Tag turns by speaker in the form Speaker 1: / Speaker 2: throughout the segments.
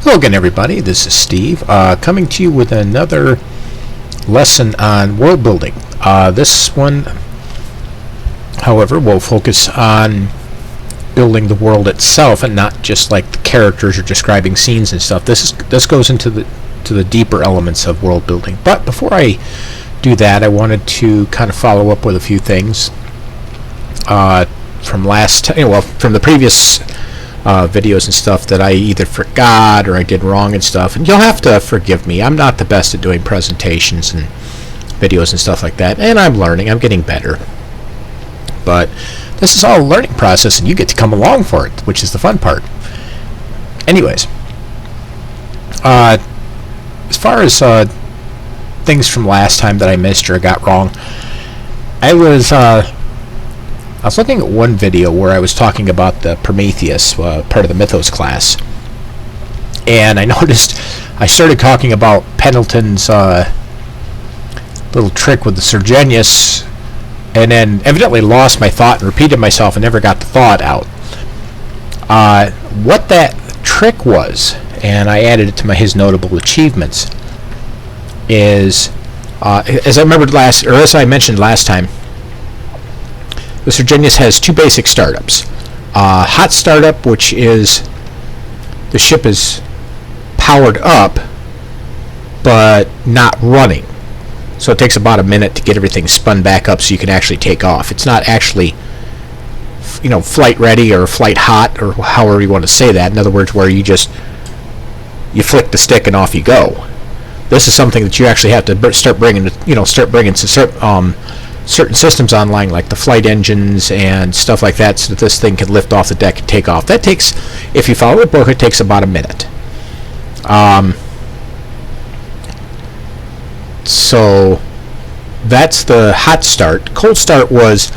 Speaker 1: Hello again, everybody. This is Steve, coming to you with another lesson on world building. This one, however, will focus on building the world itself and not just like the characters or describing scenes and stuff. This goes into the deeper elements of world building. But before I do that, I wanted to kind of follow up with a few things from the previous videos and stuff that I either forgot or I did wrong and stuff. And you'll have to forgive me. I'm not the best at doing presentations and videos and stuff like that. And I'm learning. I'm getting better. But this is all a learning process, and you get to come along for it, which is the fun part. Anyways, as far as things from last time that I missed or got wrong, I was looking at one video where I was talking about the Prometheus, part of the Mythos class, and I noticed I started talking about Pendleton's little trick with the Sergenius, and then evidently lost my thought and repeated myself and never got the thought out. What that trick was, and I added it to his notable achievements, is as I mentioned last time, the Sergenius has two basic startups. Hot startup, which is the ship is powered up but not running. So it takes about a minute to get everything spun back up so you can actually take off. It's not actually, flight ready or flight hot or however you want to say that. In other words, where you flick the stick and off you go. This is something that you actually have to start bringing certain systems online, like the flight engines and stuff like that, so that this thing can lift off the deck and take off. That takes, if you follow the book, it takes about a minute. So that's the hot start. Cold start was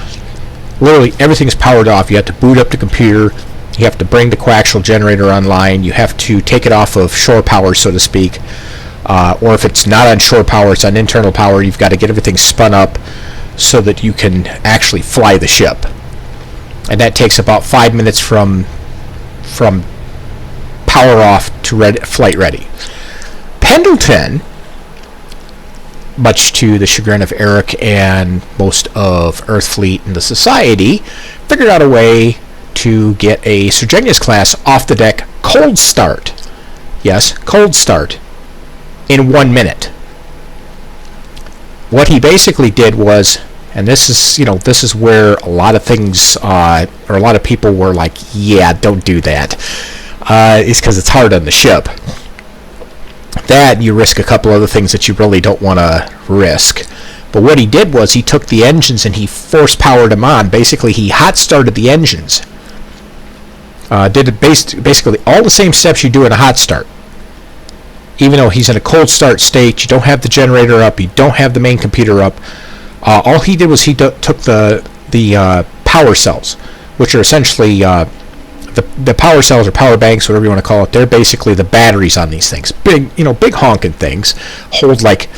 Speaker 1: literally everything's powered off. You have to boot up the computer. You have to bring the coaxial generator online. You have to take it off of shore power, so to speak. Or if it's not on shore power, it's on internal power. You've got to get everything spun up so that you can actually fly the ship. And that takes about 5 minutes from power off to flight ready. Pendleton, much to the chagrin of Eric and most of Earthfleet and the Society, figured out a way to get a Sergenius class off the deck cold start. Yes, cold start in 1 minute. What he basically did was, and this is where a lot of things, or a lot of people were like, yeah, don't do that, is because it's hard on the ship. That, you risk a couple other things that you really don't want to risk. But what he did was he took the engines and he force powered them on. Basically, he hot started the engines. Did basically all the same steps you do in a hot start. Even though he's in a cold start state, you don't have the generator up, you don't have the main computer up. All he did was he took the power cells, which are essentially the power cells or power banks, whatever you want to call it. They're basically the batteries on these things. Big honking things, hold like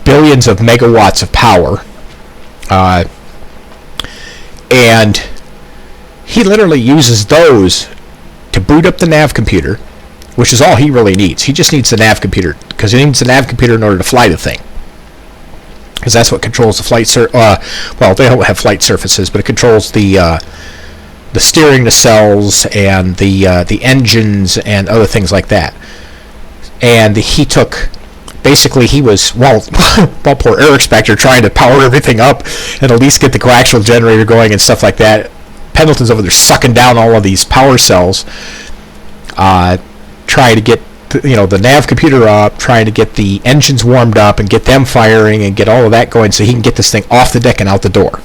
Speaker 1: billions of megawatts of power. And he literally uses those to boot up the nav computer, which is all he really needs. He just needs the nav computer, because he needs the nav computer in order to fly the thing. Because that's what controls the flight well, they don't have flight surfaces, but it controls the steering, the cells, and the engines and other things like that. And he took, basically he was, well poor Eric's back there trying to power everything up and at least get the coaxial generator going and stuff like that. Pendleton's over there sucking down all of these power cells, trying to get the nav computer up, trying to get the engines warmed up and get them firing and get all of that going so he can get this thing off the deck and out the door.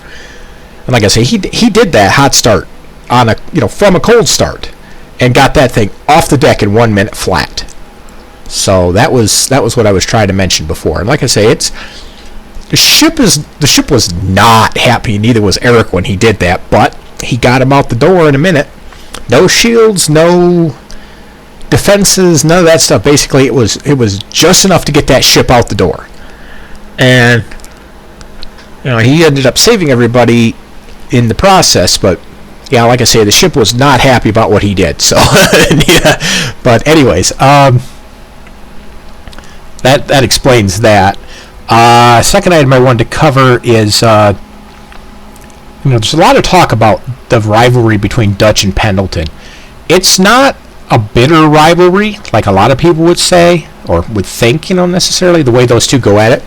Speaker 1: And like I say, he did that hot start on from a cold start and got that thing off the deck in 1 minute flat. So that was what I was trying to mention before. And like I say, the ship was not happy, neither was Eric when he did that, but he got him out the door in a minute. No shields, no defenses, none of that stuff. Basically, it was just enough to get that ship out the door. And he ended up saving everybody in the process, but yeah, like I say, the ship was not happy about what he did. So, yeah. But anyways, that explains that. Second item I wanted to cover is, there's a lot of talk about the rivalry between Dutch and Pendleton. It's not a bitter rivalry, like a lot of people would say, or would think, necessarily, the way those two go at it.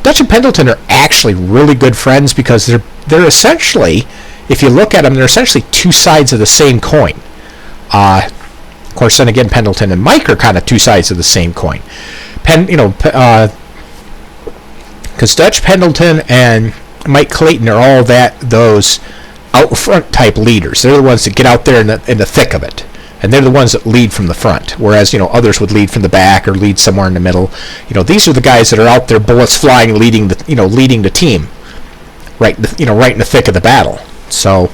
Speaker 1: Dutch and Pendleton are actually really good friends because they're essentially, if you look at them, they're essentially two sides of the same coin. Of course, then again, Pendleton and Mike are kind of two sides of the same coin. Because Dutch Pendleton and Mike Clayton are all those out front type leaders. They're the ones that get out there in the thick of it, and they're the ones that lead from the front. Whereas others would lead from the back or lead somewhere in the middle. These are the guys that are out there, bullets flying, leading the team, right in the thick of the battle. So,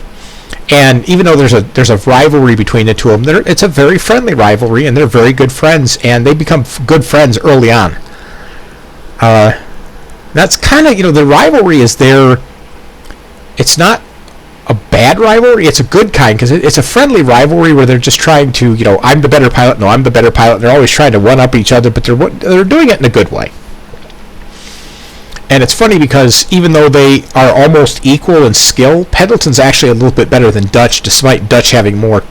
Speaker 1: and even though there's a rivalry between the two of them, it's a very friendly rivalry, and they're very good friends, and they become good friends early on. That's kind of, the rivalry is there. It's not a bad rivalry. It's a good kind, because it's a friendly rivalry where they're just trying to, I'm the better pilot. No, I'm the better pilot. They're always trying to one-up each other, but they're doing it in a good way. And it's funny because even though they are almost equal in skill, Pendleton's actually a little bit better than Dutch, despite Dutch having more,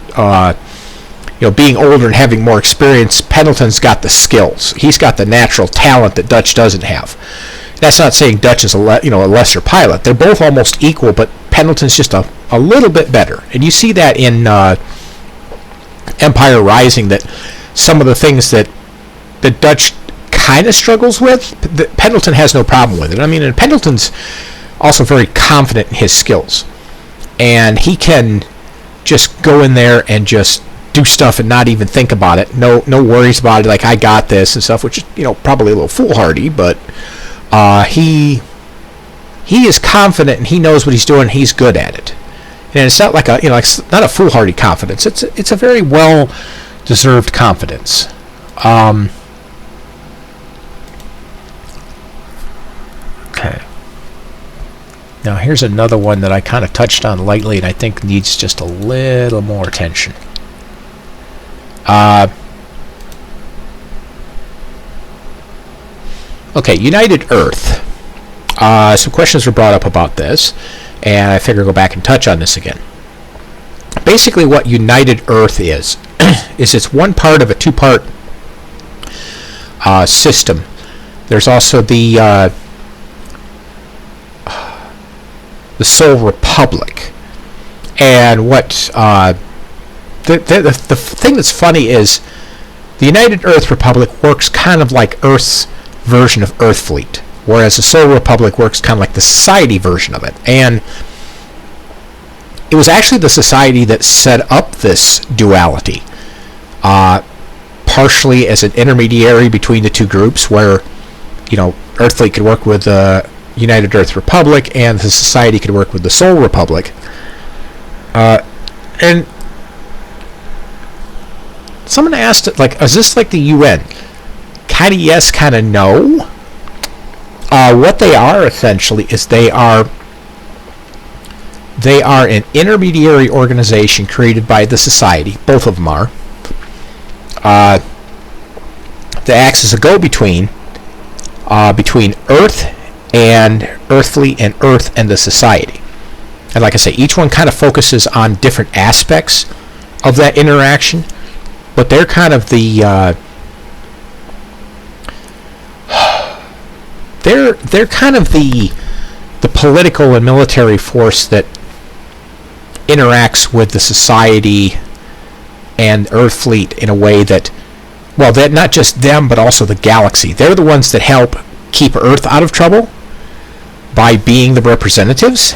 Speaker 1: being older and having more experience. Pendleton's got the skills. He's got the natural talent that Dutch doesn't have. That's not saying Dutch is a lesser pilot. They're both almost equal, but Pendleton's just a little bit better. And you see that in Empire Rising, that some of the things that Dutch kind of struggles with, Pendleton has no problem with it. And Pendleton's also very confident in his skills. And he can just go in there and just do stuff and not even think about it. No worries about it, like, I got this and stuff, which is, probably a little foolhardy, but he is confident and he knows what he's doing and he's good at it. And it's not like it's not a foolhardy confidence. It's a very well deserved confidence. Okay. Now here's another one that I kind of touched on lightly and I think needs just a little more attention. Okay, United Earth. Some questions were brought up about this, and I figure I'll go back and touch on this again. Basically, what United Earth is it's one part of a two-part system. There's also the Sol Republic, and what the thing that's funny is the United Earth Republic works kind of like Earth's version of Earthfleet, whereas the Sol Republic works kind of like the Society version of it. And it was actually the Society that set up this duality, partially as an intermediary between the two groups, where Earthfleet could work with the United Earth Republic and the Society could work with the Sol Republic. And someone asked, is this like the UN? Kind of yes, kind of no. What they are essentially is they are an intermediary organization created by the Society. Both of them are. That acts as a go-between between Earth and Earthfleet and Earth and the Society. And like I say, each one kind of focuses on different aspects of that interaction, but they're kind of the they're kind of the political and military force that interacts with the Society and Earthfleet in a way that, well, that not just them but also the galaxy. They're the ones that help keep Earth out of trouble by being the representatives,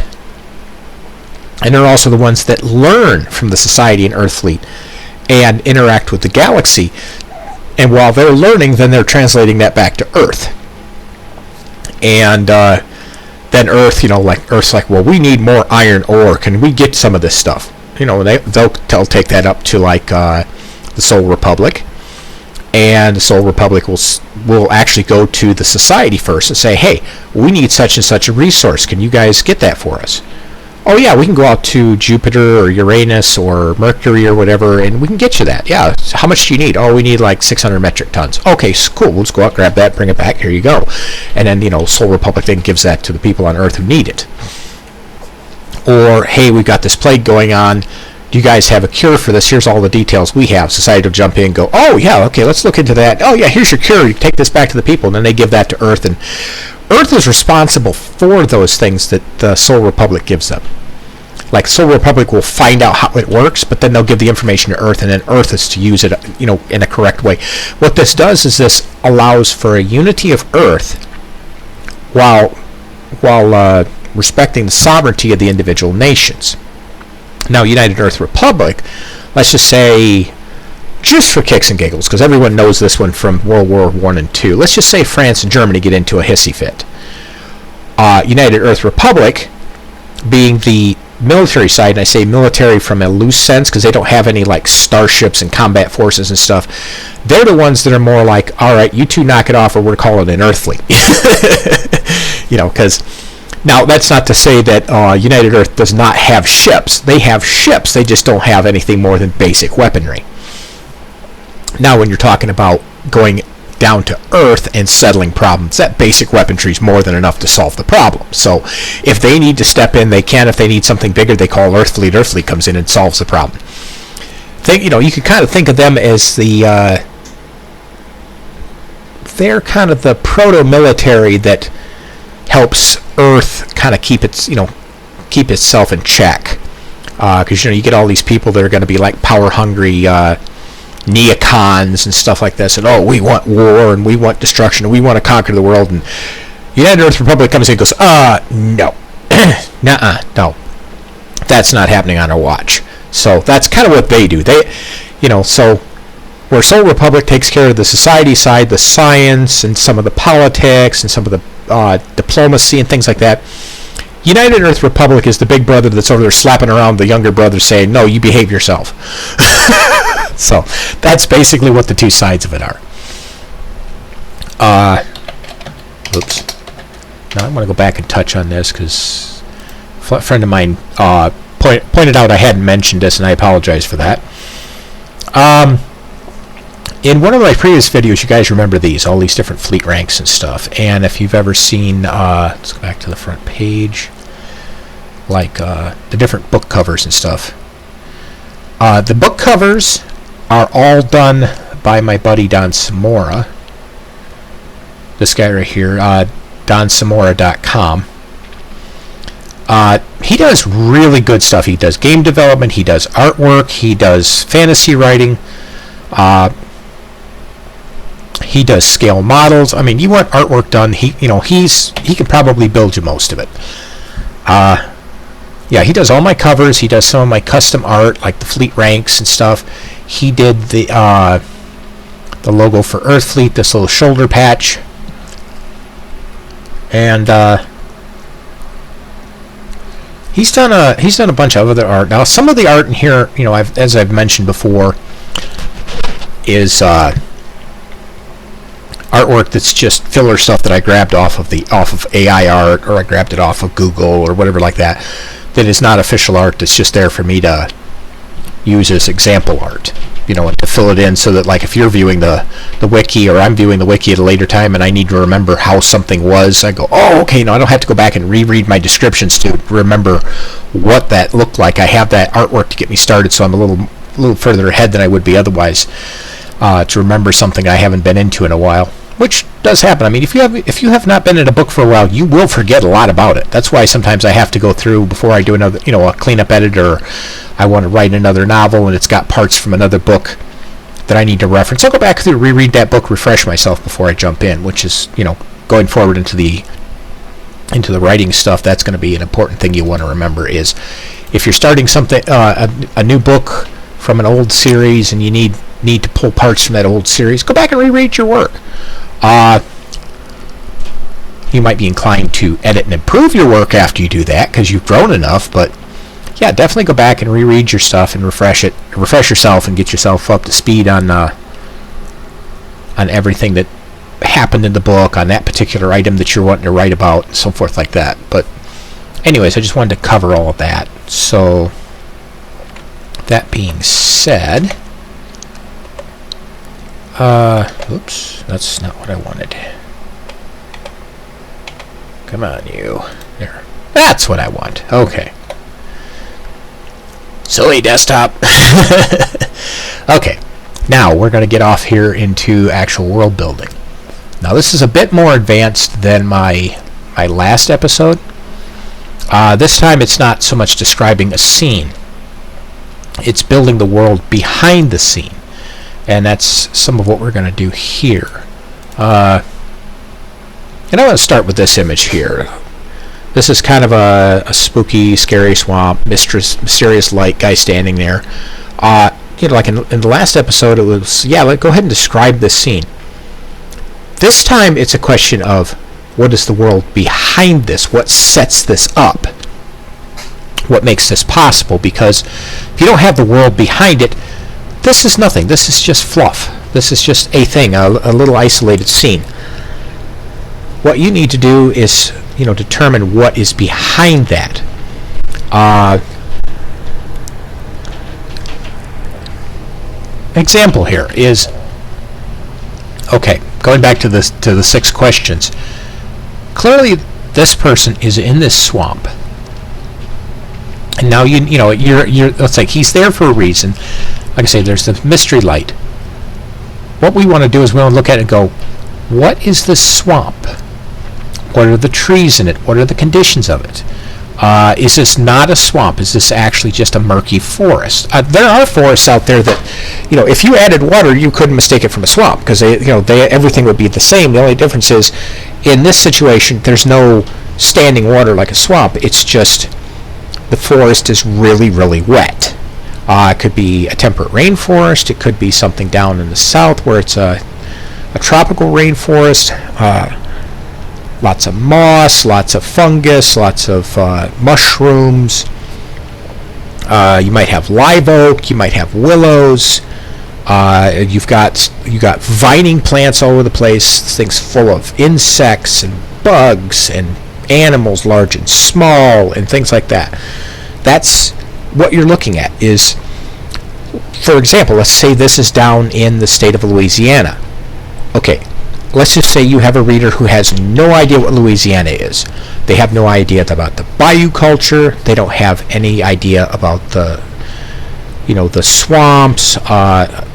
Speaker 1: and they're also the ones that learn from the Society and Earthfleet and interact with the galaxy. And while they're learning, then they're translating that back to Earth. And then Earth, Earth's like, well, we need more iron ore. Can we get some of this stuff? They'll take that up to the Sol Republic, and the Sol Republic will actually go to the Society first and say, hey, we need such and such a resource. Can you guys get that for us? oh yeah, we can go out to Jupiter or Uranus or Mercury or whatever, and we can get you that. Yeah, how much do you need? Oh, we need like 600 metric tons. Okay, cool. We'll just go out, grab that, bring it back. Here you go. And then, Solar Republic then gives that to the people on Earth who need it. Or, hey, we've got this plague going on. Do you guys have a cure for this? Here's all the details we have. Society will jump in and go, oh yeah, okay, let's look into that. Oh yeah, here's your cure. You take this back to the people, and then they give that to Earth, and Earth is responsible for those things that the Solar Republic gives them. Like, Solar Republic will find out how it works, but then they'll give the information to Earth, and then Earth is to use it, in a correct way. What this does is this allows for a unity of Earth while respecting the sovereignty of the individual nations. Now, United Earth Republic, let's just say, just for kicks and giggles, because everyone knows this one from World War I and II, let's just say France and Germany get into a hissy fit. United Earth Republic, being the military side, and I say military from a loose sense because they don't have any like starships and combat forces and stuff, they're the ones that are more like, all right, you two knock it off, or we're calling it an Earth fleet. Because now that's not to say that United Earth does not have ships. They have ships, they just don't have anything more than basic weaponry. Now when you're talking about going down to Earth and settling problems, that basic weaponry is more than enough to solve the problem. So if they need to step in, they can. If they need something bigger, they call Earth Fleet. Earth Fleet comes in and solves the problem. You can kind of think of them as they're kind of the proto-military that helps Earth kind of keep itself in check. Because you get all these people that are going to be like power-hungry neocons and stuff like this, and we want war and we want destruction and we want to conquer the world, and United Earth Republic comes in and goes, no. No, that's not happening on our watch. So that's kind of what they do. So where Solar Republic takes care of the society side, the science and some of the politics and some of the diplomacy and things like that, United Earth Republic is the big brother that's over there slapping around the younger brother saying, no, you behave yourself. So that's basically what the two sides of it are. Oops. Now I'm going to go back and touch on this because a friend of mine pointed out I hadn't mentioned this, and I apologize for that. In one of my previous videos, you guys remember all these different fleet ranks and stuff. And if you've ever seen, let's go back to the front page, like the different book covers and stuff. The book covers are all done by my buddy Don Samora. This guy right here, donsamora.com. He does really good stuff. He does game development, he does artwork, he does fantasy writing, he does scale models. I mean, you want artwork done, he can probably build you most of it. Yeah, he does all my covers. He does some of my custom art, like the fleet ranks and stuff. He did the logo for Earth Fleet, this little shoulder patch, and he's done a bunch of other art. Now, some of the art in here, as I've mentioned before, is artwork that's just filler stuff that I grabbed off of AI art, or I grabbed it off of Google or whatever like that. That is not official art. That's just there for me to use as example art, and to fill it in so that, like, if you're viewing the wiki, or I'm viewing the wiki at a later time and I need to remember how something was, I go, oh, okay, no, I don't have to go back and reread my descriptions to remember what that looked like. I have that artwork to get me started, so I'm a little further ahead than I would be otherwise, to remember something I haven't been into in a while. Which does happen. I mean, if you have not been in a book for a while, you will forget a lot about it. That's why sometimes I have to go through before I do another, a cleanup edit, or I want to write another novel and it's got parts from another book that I need to reference. I'll go back through, reread that book, refresh myself before I jump in, which is, going forward into the writing stuff. That's going to be an important thing you want to remember is if you're starting something, a new book from an old series, and you need to pull parts from that old series, go back and reread your work. You might be inclined to edit and improve your work after you do that because you've grown enough, but yeah, definitely go back and reread your stuff and refresh yourself and get yourself up to speed on everything that happened in the book, on that particular item that you're wanting to write about, and so forth like that. But anyways, I just wanted to cover all of that. So that being said, oops, that's not what I wanted. Come on, you. There. That's what I want. Okay. Silly desktop. Okay. Now we're going to get off here into actual world building. Now this is a bit more advanced than my last episode. This time it's not so much describing a scene. It's building the world behind the scene. And that's some of what we're going to do here. And I want to start with this image here. This is kind of a spooky, scary swamp, mysterious light guy standing there. Like in the last episode, it was, go ahead and describe this scene. This time, it's a question of what is the world behind this? What sets this up? What makes this possible? Because if you don't have the world behind it, this is nothing. This is just fluff. This is just a thing, a little isolated scene. What you need to do is, determine what is behind that. Example here is, okay, going back to the 6 questions. Clearly, this person is in this swamp, and now you're. Let's say he's there for a reason. Like I say, there's the mystery light. What we want to do is we want to look at it and go, what is this swamp? What are the trees in it? What are the conditions of it? Is this not a swamp? Is this actually just a murky forest? There are forests out there that, if you added water, you couldn't mistake it from a swamp because everything would be the same. The only difference is, in this situation, there's no standing water like a swamp. It's just the forest is really, really wet. It could be a temperate rainforest. It could be something down in the south where it's a tropical rainforest. Lots of moss, lots of fungus, lots of mushrooms. You might have live oak. You might have willows. You've got vining plants all over the place. Things full of insects and bugs and animals, large and small, and things like that. That's what you're looking at. Is, for example, let's say this is down in the state of Louisiana. Okay. Let's just say you have a reader who has no idea what Louisiana is. They have no idea about the bayou culture. They don't have any idea about the swamps. I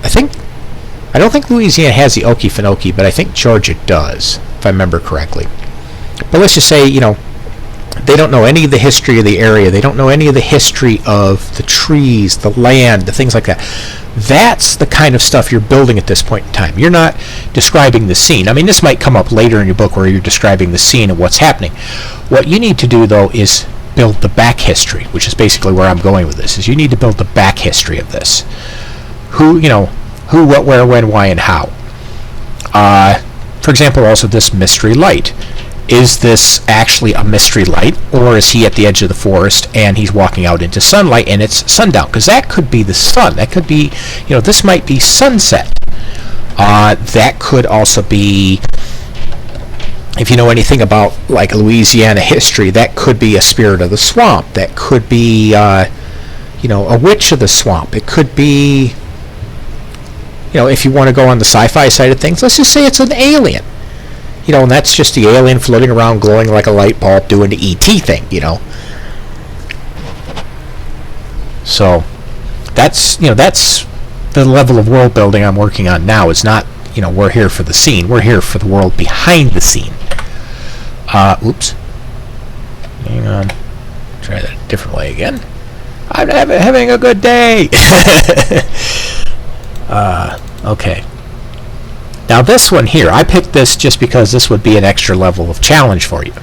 Speaker 1: don't think Louisiana has the Okefenokee, but I think Georgia does, if I remember correctly. But let's just say, they don't know any of the history of the area. They don't know any of the history of the trees, the land, the things like that. That's the kind of stuff you're building at this point in time. You're not describing the scene. I mean, this might come up later in your book where you're describing the scene and what's happening. What you need to do, though, is build the back history, which is basically where I'm going with this, is you need to build the back history of this. Who, what, where, when, why, and how. For example, also this mystery light. Is this actually a mystery light, or is he at the edge of the forest and he's walking out into sunlight and it's sundown? Because that could be the sun. That could be, this might be sunset. That could also be, if you know anything about like Louisiana history, that could be a spirit of the swamp. That could be, a witch of the swamp. It could be, if you want to go on the sci-fi side of things, let's just say it's an alien. And that's just the alien floating around glowing like a light bulb doing the E.T. thing, So that's the level of world building I'm working on now. It's not, we're here for the scene. We're here for the world behind the scene. Oops. Hang on. Try that a different way again. I'm having a good day. Okay. Now this one here, I picked this just because this would be an extra level of challenge for you.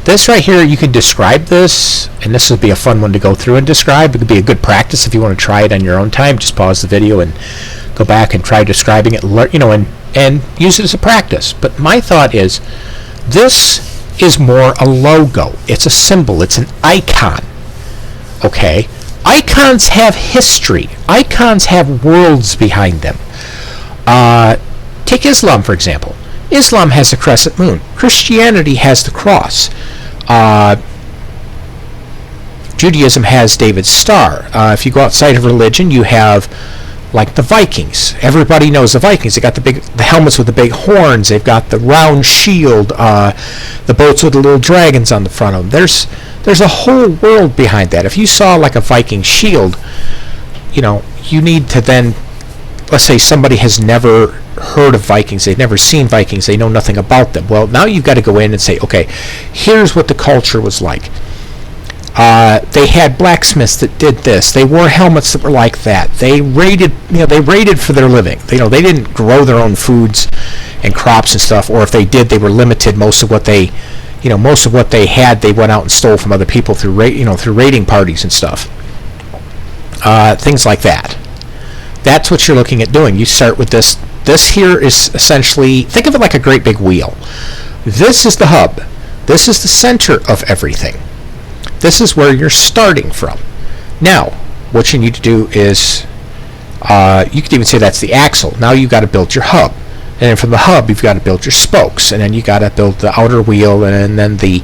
Speaker 1: This right here, you can describe this, and this would be a fun one to go through and describe. It could be a good practice if you want to try it on your own time. Just pause the video and go back and try describing it, and use it as a practice. But my thought is, this is more a logo. It's a symbol. It's an icon. Okay? Icons have history. Icons have worlds behind them. Take Islam, for example. Islam has a crescent moon. Christianity has the cross. Judaism has David's star. If you go outside of religion, you have like the Vikings. Everybody knows the Vikings. They got the helmets with the big horns. They've got the round shield. The boats with the little dragons on the front of them. There's a whole world behind that. If you saw like a Viking shield, you need to then, let's say somebody has never heard of Vikings, they've never seen Vikings, they know nothing about them. Well, now you've got to go in and say, okay, here's what the culture was like. They had blacksmiths that did this. They wore helmets that were like that. They raided for their living. They didn't grow their own foods and crops and stuff, or if they did, they were limited. Most of what they had, they went out and stole from other people through raiding parties and stuff. Things like that. That's what you're looking at doing. You start with this. This here is essentially, think of it like a great big wheel. This is the hub. This is the center of everything. This is where you're starting from. Now, what you need to do is, you could even say that's the axle. Now you've got to build your hub. And then from the hub, you've got to build your spokes. And then you've got to build the outer wheel and then the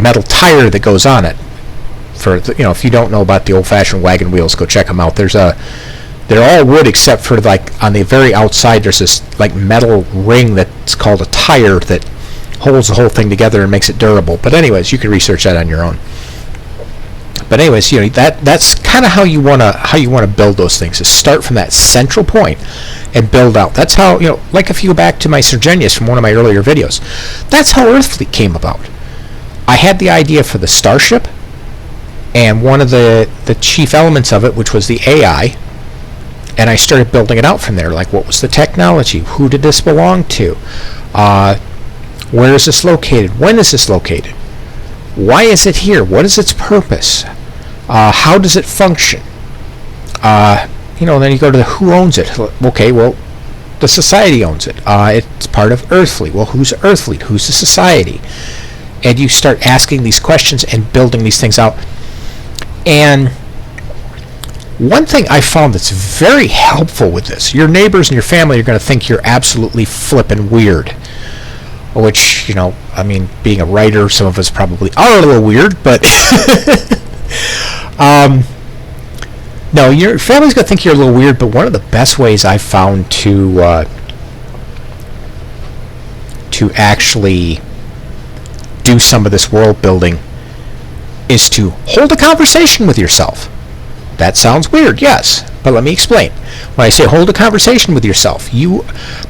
Speaker 1: metal tire that goes on it. If you don't know about the old-fashioned wagon wheels, go check them out. They're all wood except for like on the very outside there's this like metal ring that's called a tire that holds the whole thing together and makes it durable. But anyways, you can research that on your own. But anyways, that's kind of how you want to build those things. Is start from that central point and build out. That's how, like if you go back to my Sergenius from one of my earlier videos, that's how Earthfleet came about. I had the idea for the starship, and one of the chief elements of it, which was the AI, and I started building it out from there. Like, what was the technology? Who did this belong to? Where is this located? When is this located? Why is it here? What is its purpose? How does it function? Then you go to who owns it. Okay, well, the society owns it. It's part of Earthfleet. Well, who's Earthfleet? Who's the society? And you start asking these questions and building these things out. And one thing I found that's very helpful with this, your neighbors and your family are going to think you're absolutely flippin' weird. Which, being a writer, some of us probably are a little weird, but no, your family's going to think you're a little weird, but one of the best ways I've found to actually do some of this world building is to hold a conversation with yourself. That sounds weird, yes, but let me explain. When I say hold a conversation with yourself, you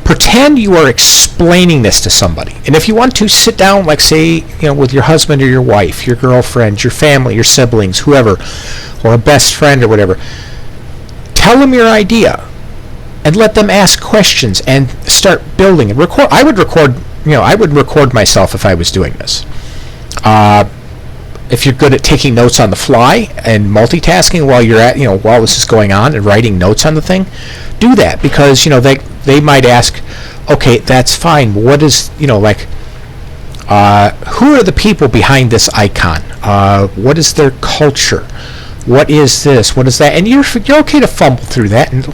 Speaker 1: pretend you are explaining this to somebody. And if you want to, sit down, like say, with your husband or your wife, your girlfriend, your family, your siblings, whoever, or a best friend or whatever. Tell them your idea and let them ask questions and start building and record. I would record myself if I was doing this. If you're good at taking notes on the fly and multitasking while this is going on and writing notes on the thing, do that, because they might ask, okay, that's fine. What is who are the people behind this icon? What is their culture? What is this? What is that? And you're okay to fumble through that. And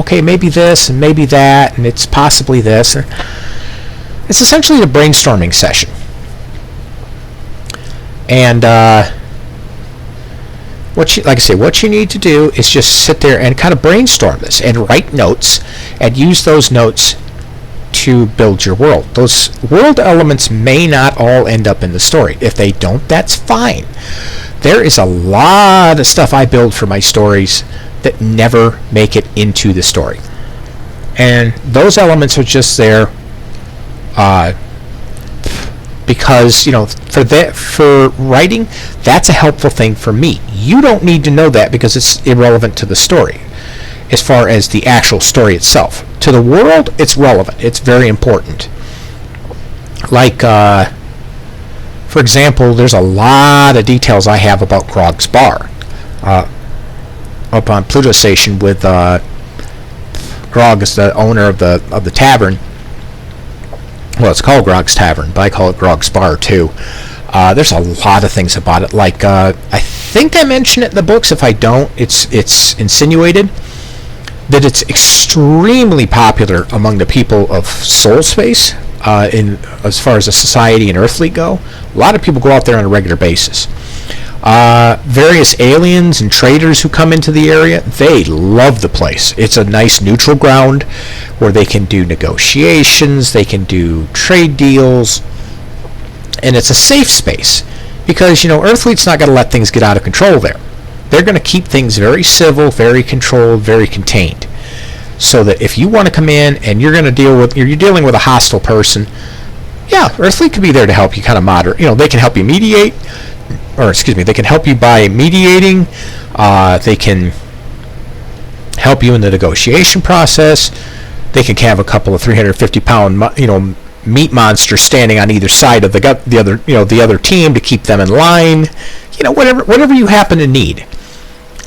Speaker 1: okay, maybe this and maybe that, and it's possibly this. It's essentially a brainstorming session. And what you need to do is just sit there and kind of brainstorm this and write notes and use those notes to build your world. Those world elements may not all end up in the story. If they don't, that's fine. There is a lot of stuff I build for my stories that never make it into the story. And those elements are just there because for writing, that's a helpful thing for me. You don't need to know that because it's irrelevant to the story as far as the actual story itself. To the world, it's relevant. It's very important. Like, for example, there's a lot of details I have about Grog's Bar up on Pluto Station with Grog is the owner of the tavern. Well, it's called Grog's Tavern, but I call it Grog's Bar too. There's a lot of things about it. Like, I think I mention it in the books. If I don't, it's insinuated. that it's extremely popular among the people of soul space, in as far as the society and Earthfleet go. A lot of people go out there on a regular basis. Various aliens and traders who come into the area, they love the place. It's a nice neutral ground where they can do negotiations, they can do trade deals, and it's a safe space because, Earthfleet's not going to let things get out of control there. They're going to keep things very civil, very controlled, very contained. So that if you want to come in and you're dealing with a hostile person, yeah, Earthfleet could be there to help you kind of moderate. They can help you mediate, they can help you by mediating. They can help you in the negotiation process. They can have a couple of 350-pound, meat monsters standing on either side of the other team to keep them in line. Whatever you happen to need.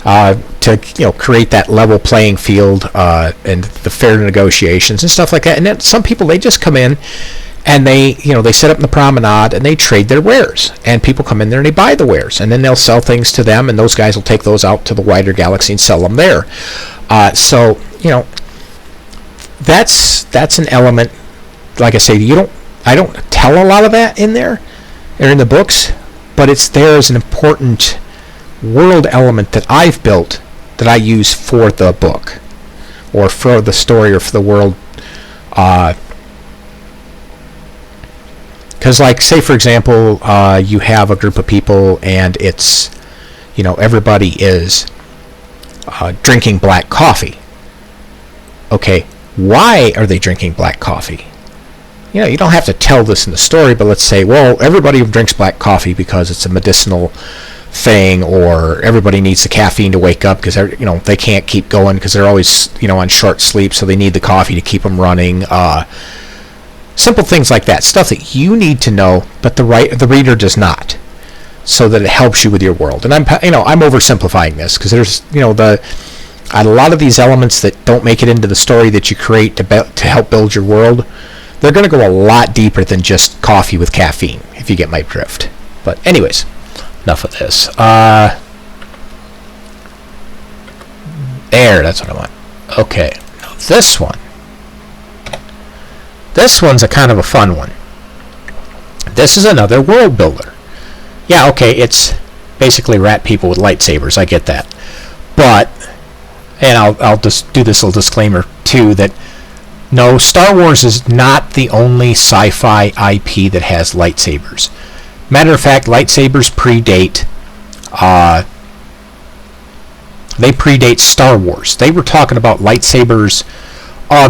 Speaker 1: To create that level playing field and the fair negotiations and stuff like that. And then some people, they just come in and they set up in the promenade and they trade their wares. And people come in there and they buy the wares, and then they'll sell things to them, and those guys will take those out to the wider galaxy and sell them there. So that's an element. Like I say, I don't tell a lot of that in there or in the books, but it's there as an important world element that I've built that I use for the book or for the story or for the world. Because, say for example, you have a group of people and it's, everybody is drinking black coffee. Okay, why are they drinking black coffee? You don't have to tell this in the story, but let's say, well, everybody drinks black coffee because it's a medicinal thing, or everybody needs the caffeine to wake up because they can't keep going because they're always on short sleep, so they need the coffee to keep them running. Simple things like that, stuff that you need to know, but the reader does not, so that it helps you with your world. And I'm oversimplifying this because there's a lot of these elements that don't make it into the story that you create to help build your world. They're going to go a lot deeper than just coffee with caffeine, if you get my drift. But anyways, enough of this. There, that's what I want. Okay, now this one. This one's a kind of a fun one. This is another world builder. Yeah, okay, it's basically rat people with lightsabers. I get that. But, and I'll just do this little disclaimer too, that no, Star Wars is not the only sci-fi IP that has lightsabers. Matter of fact, lightsabers predate Star Wars. They were talking about lightsabers.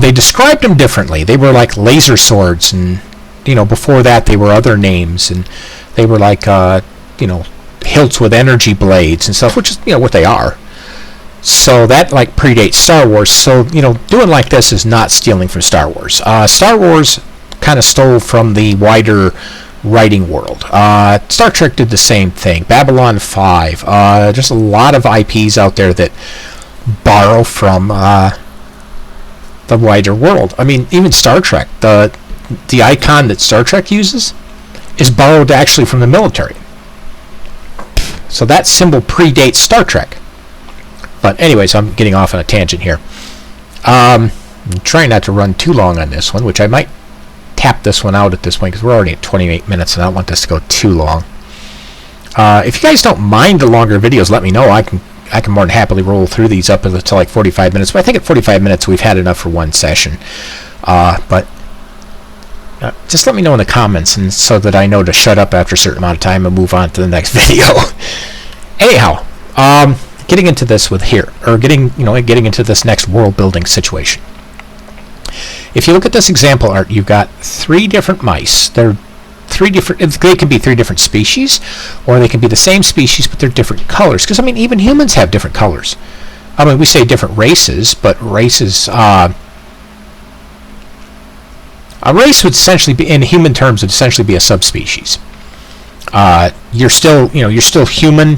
Speaker 1: They described them differently. They were like laser swords, and before that they were other names, and they were like hilts with energy blades and stuff, which is what they are. So that predates Star Wars. So doing like this is not stealing from Star Wars. Star Wars kind of stole from the wider writing world. Star Trek did the same thing. Babylon 5. Just a lot of IPs out there that borrow from the wider world. I mean, even Star Trek. The icon that Star Trek uses is borrowed actually from the military. So that symbol predates Star Trek. But anyways, I'm getting off on a tangent here. I'm trying not to run too long on this one, which I might tap this one out at this point because we're already at 28 minutes and I don't want this to go too long. If you guys don't mind the longer videos, let me know. I can more than happily roll through these up until like 45 minutes. But I think at 45 minutes we've had enough for one session. But just let me know in the comments, and so that I know to shut up after a certain amount of time and move on to the next video. Anyhow, getting into this getting into this next world building situation. If you look at this example art, you've got 3 different mice. They can be 3 different species, or they can be the same species but they're different colors. Because even humans have different colors. We say different races, but races. A race would essentially be, in human terms, would essentially be a subspecies. You're still human,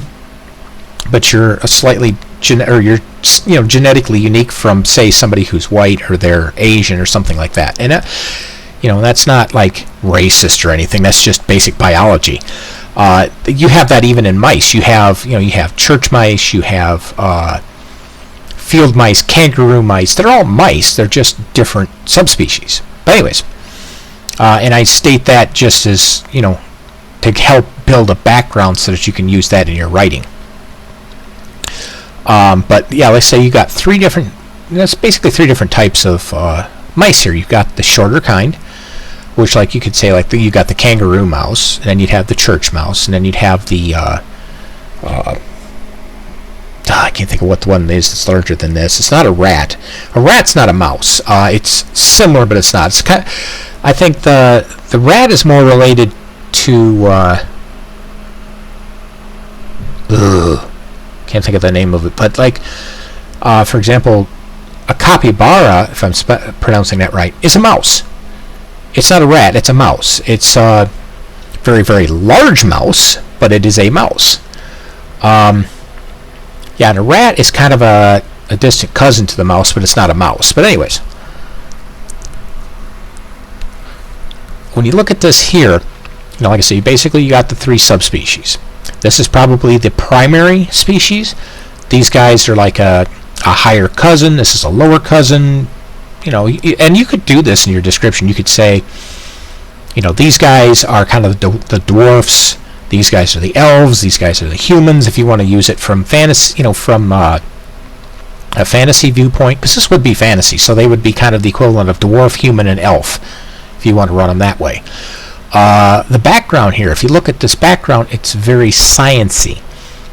Speaker 1: but you're a slightly genetically unique from, say, somebody who's white, or they're Asian or something like that. And that's not like racist or anything. That's just basic biology. You have that even in mice. You have church mice. You have field mice, kangaroo mice. They're all mice. They're just different subspecies. But anyways, and I state that just as, to help build a background so that you can use that in your writing. But yeah, let's say you got that's basically three different types of mice here. You've got the shorter kind, which, like, you could say, like, you got the kangaroo mouse, and then you'd have the church mouse, and then you'd have the I can't think of what the one is that's larger than this. It's not a rat. A rat's not a mouse. It's similar, but it's not. It's I think the rat is more related to can't think of the name of it, but, like, for example, a capybara, if I'm pronouncing that right, is a mouse. It's not a rat, it's a mouse. It's a very, very large mouse, but it is a mouse. Yeah, and a rat is kind of a distant cousin to the mouse, but it's not a mouse. But anyways, when you look at this here, like I say, basically you got the three subspecies. This is probably the primary species. These guys are like a higher cousin. This is a lower cousin. And you could do this in your description. You could say, these guys are kind of the dwarfs. These guys are the elves. These guys are the humans. If you want to use it from fantasy, from a fantasy viewpoint, because this would be fantasy, so they would be kind of the equivalent of dwarf, human, and elf, if you want to run them that way. The background here, if you look at this background, it's very science-y.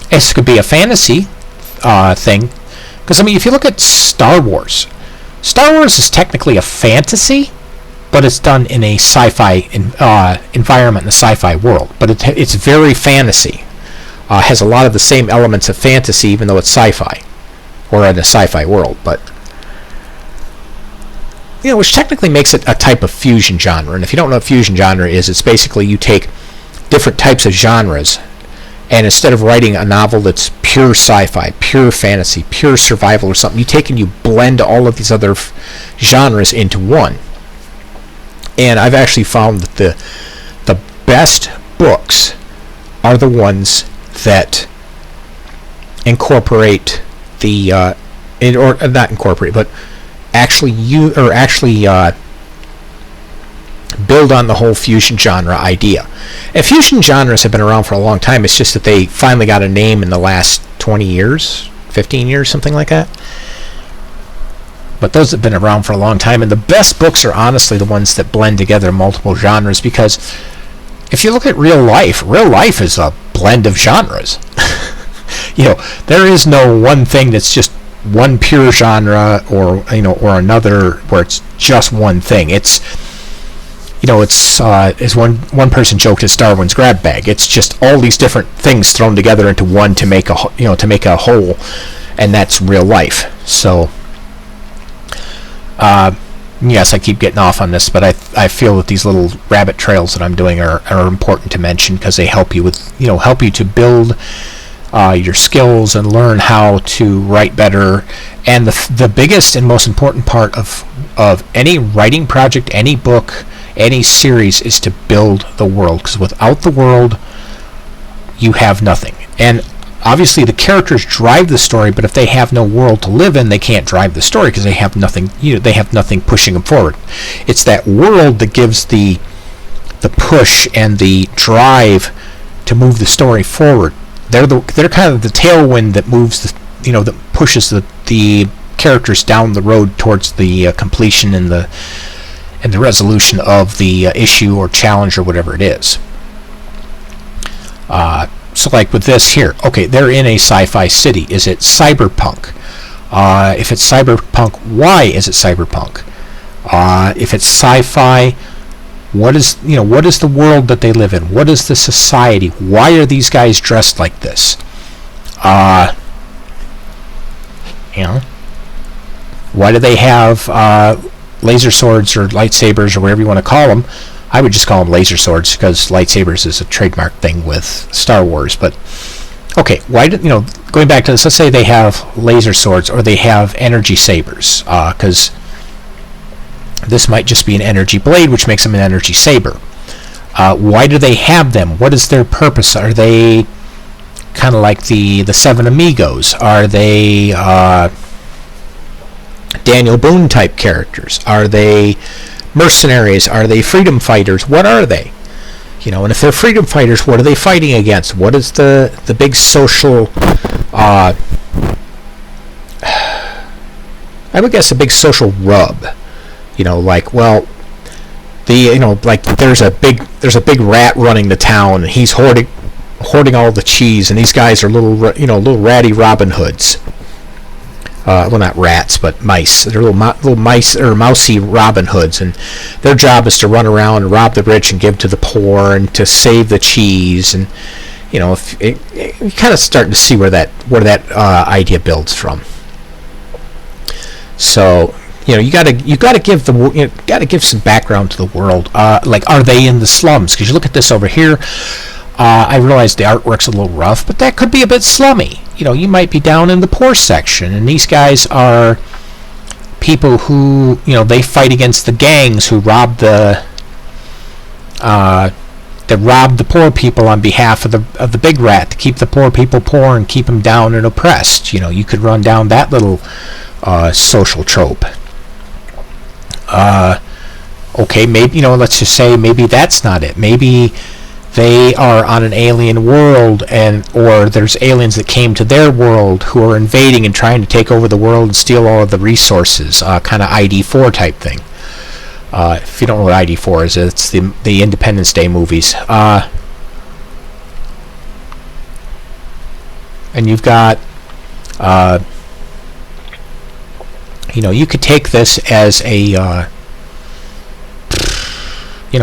Speaker 1: This could be a fantasy thing, because, if you look at Star Wars is technically a fantasy, but it's done in a sci-fi environment, in a sci-fi world. But it's very fantasy. Has a lot of the same elements of fantasy, even though it's sci-fi, or in a sci-fi world. But which technically makes it a type of fusion genre. And if you don't know what fusion genre is, it's basically you take different types of genres, and instead of writing a novel that's pure sci-fi, pure fantasy, pure survival or something, you take and you blend all of these other genres into one. And I've actually found that the best books are the ones that incorporate not incorporate, but actually build on the whole fusion genre idea. And fusion genres have been around for a long time. It's just that they finally got a name in the last 20 years, 15 years, something like that. But those have been around for a long time, and the best books are honestly the ones that blend together multiple genres, because if you look at real life is a blend of genres. There is no one thing that's just one pure genre or another where it's just one thing. It's as one person joked, it's Darwin's grab bag. It's just all these different things thrown together into one to make a whole, and that's real life. So yes, I keep getting off on this, but I feel that these little rabbit trails that I'm doing are important to mention, because they help you to build your skills and learn how to write better. And the biggest and most important part of any writing project, any book, any series, is to build the world, because without the world you have nothing. And obviously the characters drive the story, but if they have no world to live in, they can't drive the story, because they have nothing. They have nothing pushing them forward. It's that world that gives the push and the drive to move the story forward. They're kind of the tailwind that moves that pushes the characters down the road towards the completion and the resolution of the issue or challenge or whatever it is. So like with this here, okay, they're in a sci-fi city. Is it cyberpunk? If it's cyberpunk, why is it cyberpunk? If it's sci-fi, what is the world that they live in? What is the society? Why are these guys dressed like this? Why do they have laser swords or lightsabers or whatever you want to call them? I would just call them laser swords, because lightsabers is a trademark thing with Star Wars. But okay, going back to this, let's say they have laser swords or they have energy sabers, because this might just be an energy blade, which makes them an energy saber. Why do they have them? What is their purpose? Are they kind of like the Seven Amigos? Are they Daniel Boone type characters? Are they mercenaries? Are they freedom fighters? What are they? And if they're freedom fighters, what are they fighting against? What is the big social I would guess a big social rub, like, well, like there's a big rat running the town, and he's hoarding all the cheese, and these guys are little ratty Robin Hoods. Well, not rats, but mice. They're little mice or mousy Robin Hoods, and their job is to run around and rob the rich and give to the poor and to save the cheese. And if you kind of starting to see where that idea builds from. So you got to give some background to the world. Like, are they in the slums? Because you look at this over here. I realize the artwork's a little rough, but that could be a bit slummy. You might be down in the poor section, and these guys are people who, they fight against the gangs who rob the poor people on behalf of the big rat to keep the poor people poor and keep them down and oppressed. You could run down that little social trope. Okay, maybe, let's just say maybe that's not it. Maybe they are on an alien world, or there's aliens that came to their world who are invading and trying to take over the world and steal all of the resources, kind of ID4 type thing. If you don't know what ID4 is, it's the Independence Day movies. And you've got, you could take this as a,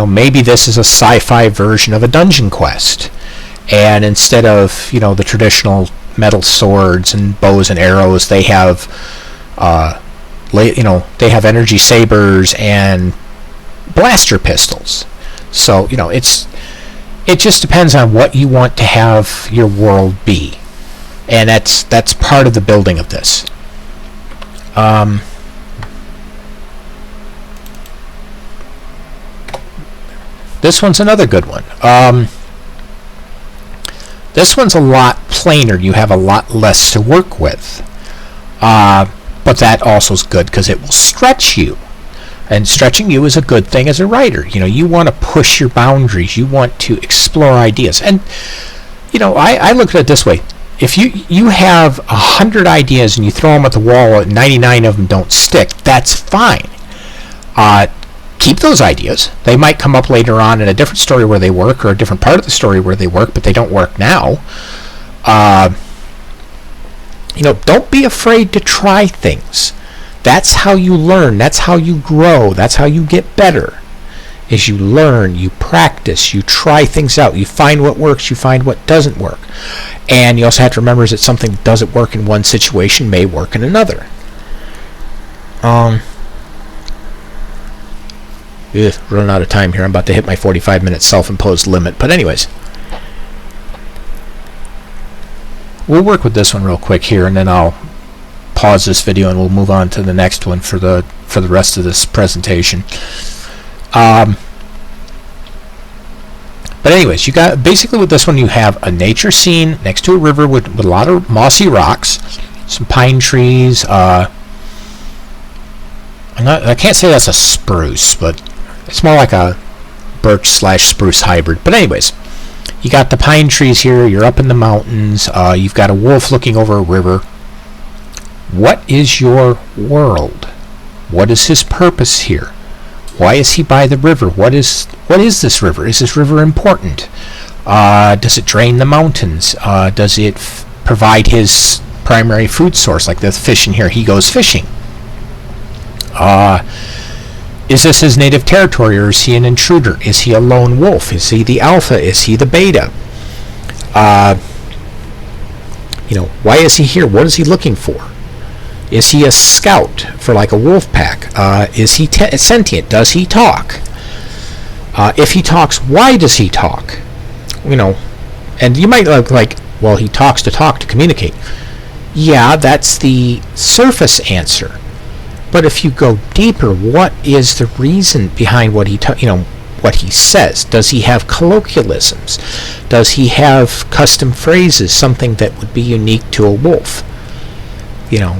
Speaker 1: maybe this is a sci-fi version of a dungeon quest, and instead of the traditional metal swords and bows and arrows, they have they have energy sabers and blaster pistols. So it just depends on what you want to have your world be, and that's part of the building of this. This one's another good one. This one's a lot plainer. You have a lot less to work with. But that also is good because it will stretch you. And stretching you is a good thing as a writer. You want to push your boundaries. You want to explore ideas. And, I look at it this way. If you have 100 ideas and you throw them at the wall and 99 of them don't stick, that's fine. Keep those ideas. They might come up later on in a different story where they work, or a different part of the story where they work, but they don't work now. Don't be afraid to try things. That's how you learn. That's how you grow. That's how you get better. Is you learn, you practice, you try things out. You find what works, you find what doesn't work. And you also have to remember that something that doesn't work in one situation may work in another. Running out of time here. I'm about to hit my 45-minute self-imposed limit. But anyways, we'll work with this one real quick here, and then I'll pause this video and we'll move on to the next one for the rest of this presentation. But anyways, you got basically with this one, you have a nature scene next to a river with a lot of mossy rocks, some pine trees. I can't say that's a spruce, but it's more like a birch/spruce hybrid. But anyways, you got the pine trees here. You're up in the mountains. You've got a wolf looking over a river. What is your world? What is his purpose here? Why is he by the river? What is this river? Is this river important? Does it drain the mountains? Does it provide his primary food source, like the fish in here? He goes fishing. Is this his native territory, or is he an intruder? Is he a lone wolf? Is he the alpha? Is he the beta? Why is he here? What is he looking for? Is he a scout for like a wolf pack? Is he sentient? Does he talk? If he talks, why does he talk? And you might look like, well, he talks to communicate. Yeah, that's the surface answer. But if you go deeper, what is the reason behind what what he says? Does he have colloquialisms? Does he have custom phrases, something that would be unique to a wolf?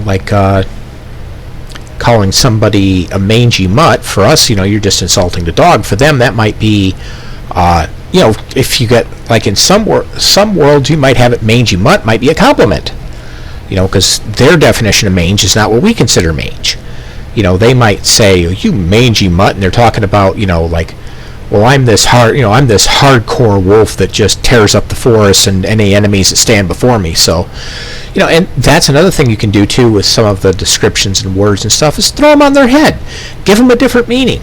Speaker 1: Like calling somebody a mangy mutt, for us, you're just insulting the dog. For them, that might be, if you get, like in some worlds, you might have it mangy mutt might be a compliment, because their definition of mange is not what we consider mange. They might say, "You mangy mutt," and they're talking about, like, well, I'm this hardcore wolf that just tears up the forest and any enemies that stand before me. So, and that's another thing you can do too with some of the descriptions and words and stuff, is throw them on their head, give them a different meaning.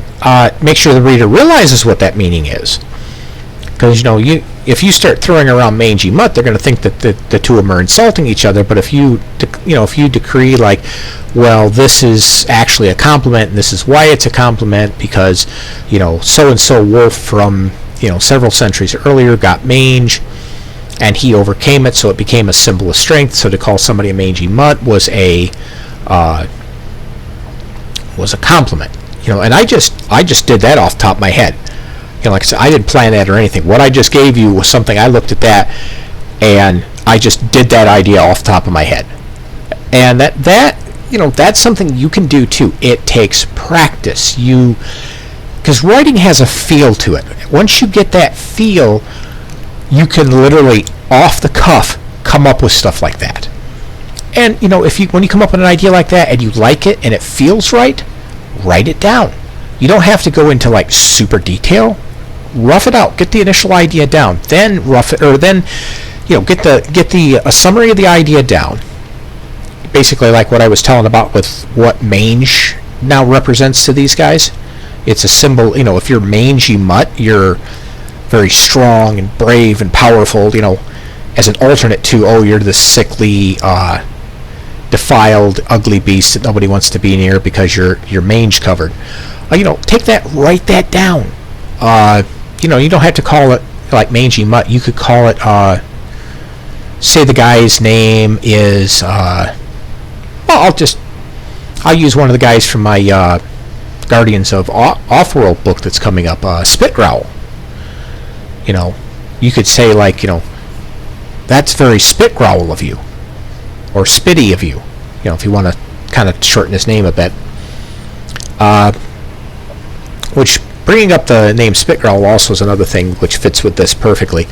Speaker 1: Make sure the reader realizes what that meaning is, because if you start throwing around mangy mutt, they're going to think that the two of them are insulting each other. But if you decree, like, well, this is actually a compliment, and this is why it's a compliment, because so and so wolf from several centuries earlier got mange, and he overcame it, so it became a symbol of strength. So to call somebody a mangy mutt was a compliment. And I just did that off the top of my head. Like I said, I didn't plan that or anything. What I just gave you was something, I looked at that, and I just did that idea off the top of my head. And that's something you can do too. It takes practice. Because writing has a feel to it. Once you get that feel, you can literally, off the cuff, come up with stuff like that. And when you come up with an idea like that and you like it and it feels right, write it down. You don't have to go into like super detail. Rough it out. Get the initial idea down. Then get a summary of the idea down. Basically, like what I was telling about with what mange now represents to these guys. It's a symbol. If you're mangy mutt, you're very strong and brave and powerful. As an alternate to, you're this sickly, defiled, ugly beast that nobody wants to be near because you're mange covered. Take that, write that down. You don't have to call it like mangy mutt. You could call it, say the guy's name is, I'll use one of the guys from my Guardians of Offworld book that's coming up, Spitgrowl. You could say, like, that's very Spitgrowl of you, or Spitty of you, if you want to kind of shorten his name a bit. Which, bringing up the name Spitgrowl also is another thing which fits with this perfectly.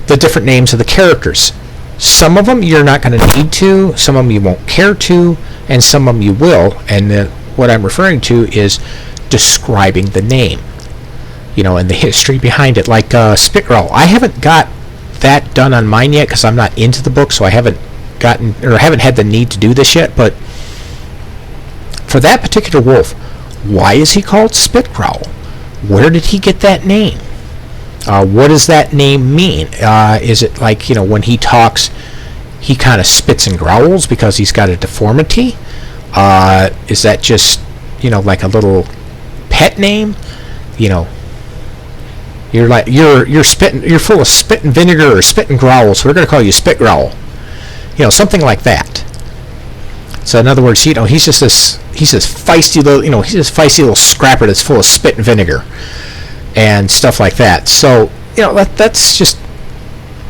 Speaker 1: The different names of the characters. Some of them you're not going to need to, some of them you won't care to, and some of them you will. And what I'm referring to is describing the name, and the history behind it. Like Spitgrowl, I haven't got that done on mine yet because I'm not into the book, so I haven't had the need to do this yet. But for that particular wolf, why is he called Spitgrowl? Where did he get that name? What does that name mean? Is it like, when he talks, he kind of spits and growls because he's got a deformity? Is that just, like a little pet name? You're spitting, you're full of spit and vinegar or spit and growl, so we're going to call you Spitgrowl. Something like that. So in other words, he's this feisty little scrapper that's full of spit and vinegar and stuff like that. So that's just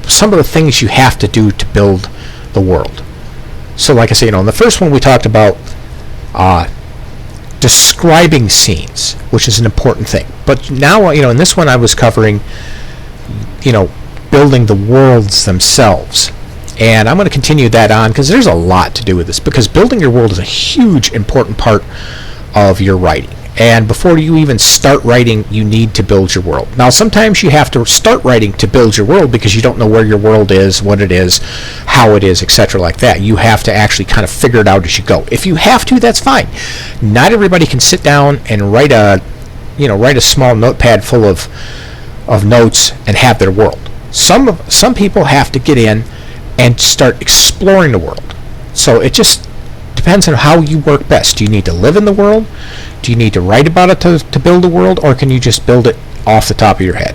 Speaker 1: some of the things you have to do to build the world. So like I say, in the first one we talked about describing scenes, which is an important thing. But now, in this one I was covering, building the worlds themselves. And I'm going to continue that on because there's a lot to do with this, because building your world is a huge, important part of your writing. And before you even start writing, you need to build your world. Now, sometimes you have to start writing to build your world because you don't know where your world is, what it is, how it is, etc. like that. You have to actually kind of figure it out as you go. If you have to, that's fine. Not everybody can sit down and write a small notepad full of notes and have their world. Some people have to get in and start exploring the world. So it just depends on how you work best. Do you need to live in the world? Do you need to write about it to build a world, or can you just build it off the top of your head?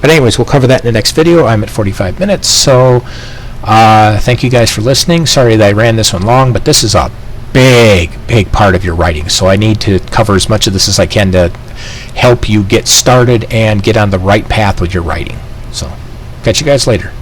Speaker 1: But anyways, we'll cover that in the next video. I'm at 45 minutes, so thank you guys for listening. Sorry that I ran this one long, but this is a big part of your writing, so I need to cover as much of this as I can to help you get started and get on the right path with your writing. So catch you guys later.